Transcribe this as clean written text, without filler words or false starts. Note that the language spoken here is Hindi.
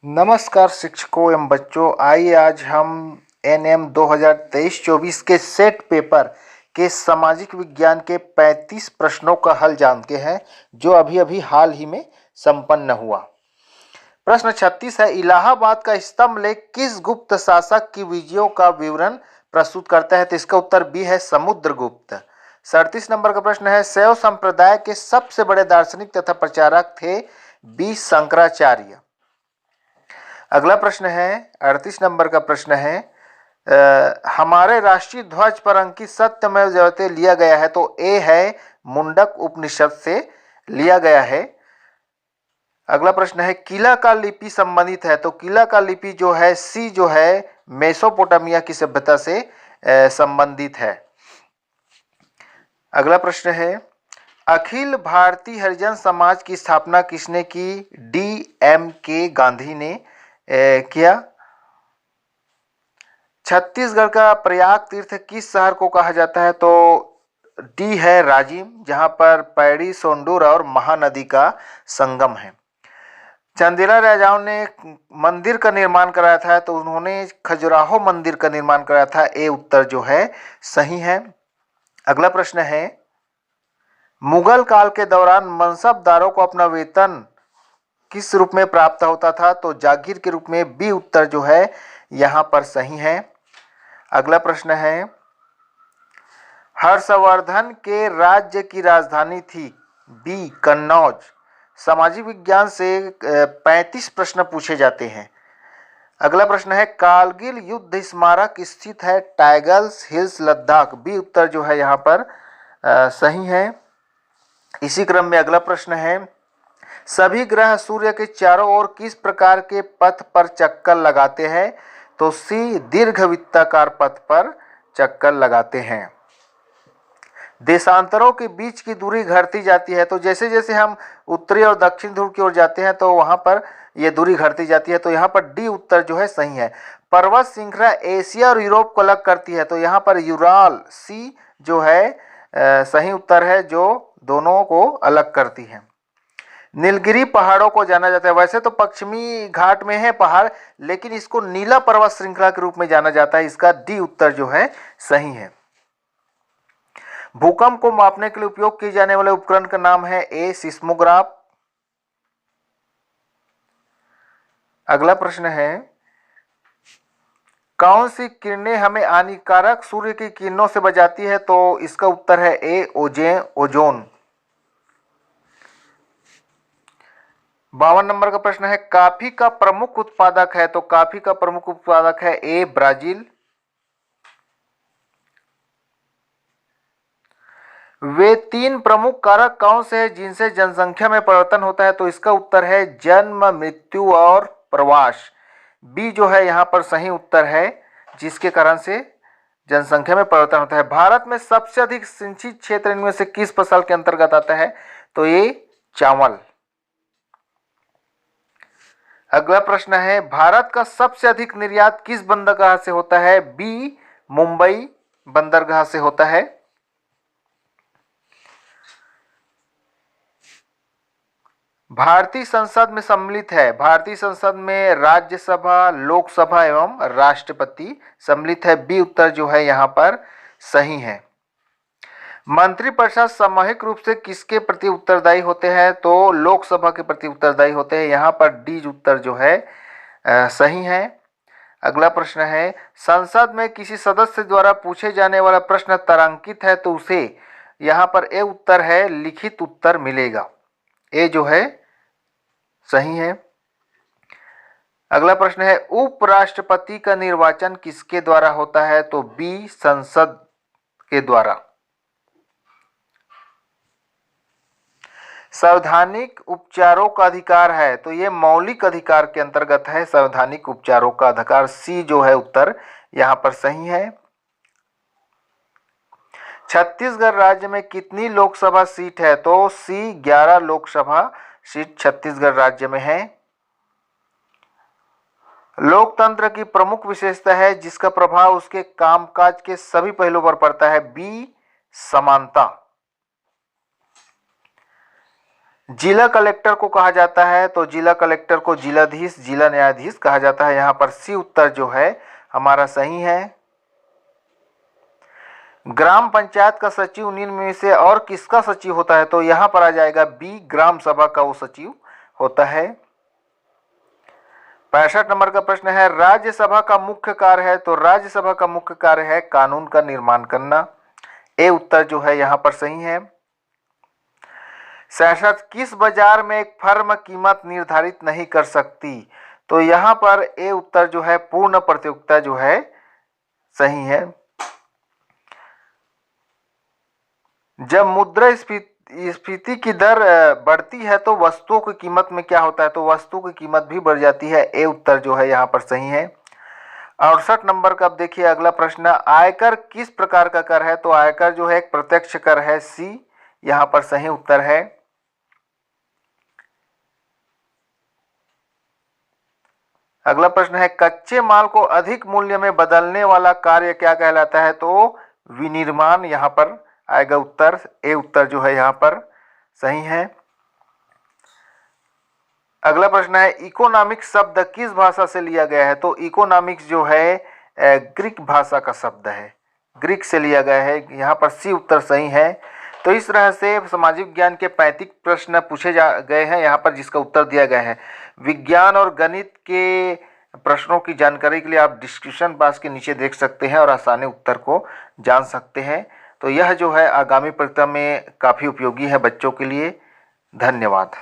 नमस्कार शिक्षकों एवं बच्चों, आइए आज हम एनएम 2023-24 के सेट पेपर के सामाजिक विज्ञान के 35 प्रश्नों का हल जानते हैं जो अभी अभी हाल ही में संपन्न हुआ। प्रश्न 36 है, इलाहाबाद का स्तंभ लेख किस गुप्त शासक की विजयों का विवरण प्रस्तुत करता है? तो इसका उत्तर बी है समुद्रगुप्त। 37 नंबर का प्रश्न है, शैव संप्रदाय के सबसे बड़े दार्शनिक तथा प्रचारक थे? बी शंकराचार्य। अगला प्रश्न है 38 नंबर का प्रश्न है, हमारे राष्ट्रीय ध्वज पर अंकित सत्यमेव जयते लिया गया है? तो ए है मुंडक उपनिषद से लिया गया है। अगला प्रश्न है, किला का लिपि संबंधित है? तो किला का लिपि जो है सी जो है मेसोपोटामिया की सभ्यता से संबंधित है। अगला प्रश्न है, अखिल भारतीय हरिजन समाज की स्थापना किसने की? डी एम के गांधी ने किया। छत्तीसगढ़ का प्रयाग तीर्थ किस शहर को कहा जाता है? तो डी है राजिम, जहां पर पैड़ी, सोंडूर और महानदी का संगम है। चंदेला राजाओं ने मंदिर का निर्माण कराया था? तो उन्होंने खजुराहो मंदिर का निर्माण कराया था। ए उत्तर जो है सही है। अगला प्रश्न है, मुगल काल के दौरान मनसबदारों को अपना वेतन किस रूप में प्राप्त होता था? तो जागीर के रूप में। बी उत्तर जो है यहां पर सही है। अगला प्रश्न है, हर्षवर्धन के राज्य की राजधानी थी? बी कन्नौज। सामाजिक विज्ञान से 35 प्रश्न पूछे जाते हैं। अगला प्रश्न है, कारगिल युद्ध स्मारक स्थित है? Tigers hills, Ladakh. बी उत्तर जो है यहाँ पर सही है। इसी क्रम में अगला प्रश्न है, सभी ग्रह सूर्य के चारों ओर किस प्रकार के पथ पर चक्कर लगाते हैं? तो सी दीर्घवृत्ताकार पथ पर चक्कर लगाते हैं। देशांतरों के बीच की दूरी घटती जाती है? तो जैसे जैसे हम उत्तरी और दक्षिण ध्रुव की ओर जाते हैं तो वहां पर यह दूरी घटती जाती है। तो यहाँ पर डी उत्तर जो है सही है। पर्वत श्रृंखला एशिया और यूरोप को अलग करती है? तो यहाँ पर यूराल सी जो है सही उत्तर है, जो दोनों को अलग करती है। नीलगिरी पहाड़ों को जाना जाता है, वैसे तो पश्चिमी घाट में है पहाड़, लेकिन इसको नीला पर्वत श्रृंखला के रूप में जाना जाता है। इसका डी उत्तर जो है सही है। भूकंप को मापने के लिए उपयोग किए जाने वाले उपकरण का नाम है? ए सिस्मोग्राफ। अगला प्रश्न है, कौन सी किरणें हमें हानिकारक सूर्य की किरणों से बचाती है? तो इसका उत्तर है ए ओजोन। 52 नंबर का प्रश्न है, कॉफी का प्रमुख उत्पादक है? तो कॉफी का प्रमुख उत्पादक है ए ब्राजील। वे 3 प्रमुख कारक कौन से हैं जिनसे जनसंख्या में परिवर्तन होता है? तो इसका उत्तर है जन्म, मृत्यु और प्रवास। बी जो है यहाँ पर सही उत्तर है, जिसके कारण से जनसंख्या में परिवर्तन होता है। भारत में सबसे अधिक सिंचित क्षेत्र इनमें से किस फसल के अंतर्गत आता है? तो ये चावल। अगला प्रश्न है, भारत का सबसे अधिक निर्यात किस बंदरगाह से होता है? बी मुंबई बंदरगाह से होता है। भारतीय संसद में सम्मिलित है? भारतीय संसद में राज्यसभा, लोकसभा एवं राष्ट्रपति सम्मिलित है। बी उत्तर जो है यहाँ पर सही है। मंत्रिपरिषद सामूहिक रूप से किसके प्रति उत्तरदायी होते हैं? तो लोकसभा के प्रति उत्तरदायी होते हैं। यहाँ पर डी उत्तर जो है सही है। अगला प्रश्न है, संसद में किसी सदस्य द्वारा पूछे जाने वाला प्रश्न तारांकित है तो उसे, यहाँ पर ए उत्तर है, लिखित उत्तर मिलेगा। ए जो है सही है। अगला प्रश्न है, उपराष्ट्रपति का निर्वाचन किसके द्वारा होता है? तो बी संसद के द्वारा। संवैधानिक उपचारों का अधिकार है? तो ये मौलिक अधिकार के अंतर्गत है संवैधानिक उपचारों का अधिकार। सी जो है उत्तर यहां पर सही है। छत्तीसगढ़ राज्य में कितनी लोकसभा सीट है? तो सी 11 लोकसभा सीट छत्तीसगढ़ राज्य में है। लोकतंत्र की प्रमुख विशेषता है जिसका प्रभाव उसके कामकाज के सभी पहलुओं पर पड़ता है? बी समानता। जिला कलेक्टर को कहा जाता है, तो जिला कलेक्टर को जिलाधीश, जिला न्यायाधीश कहा जाता है। यहाँ पर सी उत्तर जो है हमारा सही है। ग्राम पंचायत का सचिव निम्न में से और किसका सचिव होता है, तो यहाँ पर आ जाएगा बी, ग्राम सभा का वो सचिव होता है। 65 नंबर का प्रश्न है, राज्यसभा का मुख्य कार्य है, तो राज्यसभा का मुख्य कार्य है कानून का निर्माण करना। ए उत्तर जो है यहाँ पर सही है। 66 किस बाजार में एक फर्म कीमत निर्धारित नहीं कर सकती, तो यहाँ पर ए उत्तर जो है पूर्ण प्रतियोगिता जो है सही है। जब मुद्रास्फीति की दर बढ़ती है तो वस्तुओं की कीमत में क्या होता है, तो वस्तु की कीमत भी बढ़ जाती है। ए उत्तर जो है यहाँ पर सही है। 68 नंबर का अब देखिए अगला प्रश्न, आयकर किस प्रकार का कर है, तो आयकर जो है एक प्रत्यक्ष कर है। सी यहाँ पर सही उत्तर है। अगला प्रश्न है, कच्चे माल को अधिक मूल्य में बदलने वाला कार्य क्या कहलाता है, तो विनिर्माण यहाँ पर आएगा उत्तर। ए उत्तर जो है यहाँ पर सही है। अगला प्रश्न है, इकोनॉमिक्स शब्द किस भाषा से लिया गया है, तो इकोनॉमिक्स जो है ग्रीक भाषा का शब्द है, ग्रीक से लिया गया है। यहाँ पर सी उत्तर सही है। तो इस तरह से सामाजिक विज्ञान के 35 प्रश्न पूछे गए हैं यहाँ पर, जिसका उत्तर दिया गया है। विज्ञान और गणित के प्रश्नों की जानकारी के लिए आप डिस्क्रिप्शन बॉक्स के नीचे देख सकते हैं और आसानी उत्तर को जान सकते हैं। तो यह जो है आगामी परीक्षा में काफ़ी उपयोगी है बच्चों के लिए। धन्यवाद।